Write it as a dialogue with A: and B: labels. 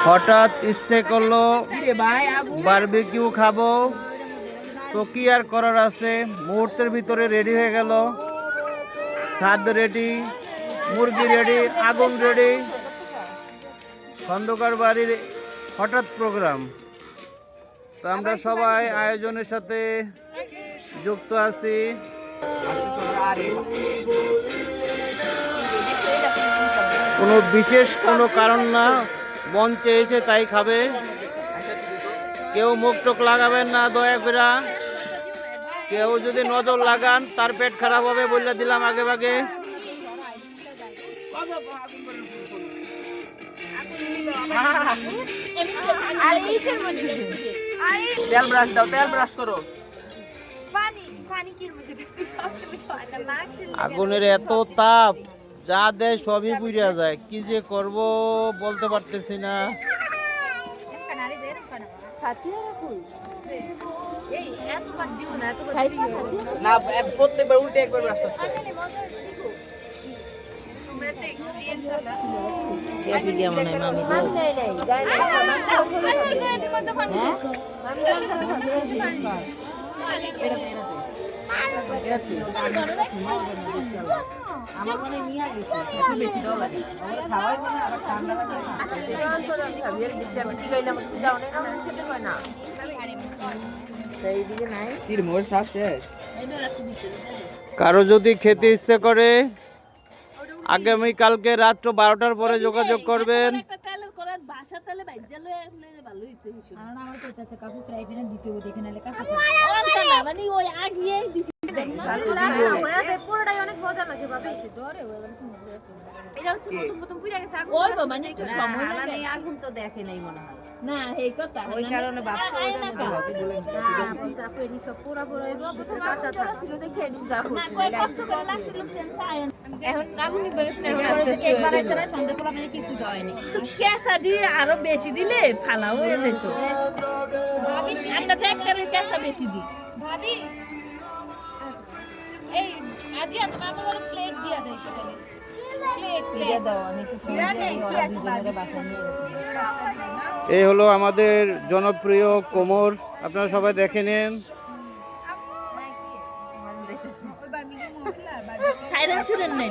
A: হঠাৎ ইচ্ছে করলো বারবিকিউ খাবো, তো কি আর করার আছে, মুহূর্তের ভিতরে রেডি হয়ে গেল। ছাদ রেডি, মুরগি রেডি, আগুন রেডি। খন্দকার বাড়ির হঠাৎ প্রোগ্রাম, তো আমরা সবাই আয়োজনের সাথে যুক্ত আছি। কোনো বিশেষ কোনো কারণ না, মন চেয়েছে তাই খাবে। কেউ মুখ টুক লাগাবেন না দয়া করে। কেউ যদি নজর লাগান তার পেট খারাপ হবে বলে দিলাম আগে ভাগে।
B: তেল ব্রাশ দাও, তেল ব্রাশ করো।
A: আগুনের এত তাপ, যা দেয় সবই পুড়ে যায়। কি যে করব বলতে পারতেছি না।
B: না, প্রত্যেকবার উল্টে একবার ব্রাশ করতে।
A: কারো যদি খেতে ইচ্ছে করে আগামীকালকে রাত্র 12টার পরে যোগাযোগ করবেন।
C: আগুন তো দেখে নাই মনে হয়
D: না এই কথা
C: ওই কারণে বাচ্চা
D: আরো বেশি দিলে ফালা হয়ে যেত। আমরা তো একবারে কেঁচা বেশি দিই। ভাবি এই আদি তোমার বড় প্লেট দিয়া দেই সেখানে।
A: এই হলো আমাদের জনপ্রিয় কোমর, আপনারা সবাই দেখে নেন।
D: সাইরেন শুনেন নাই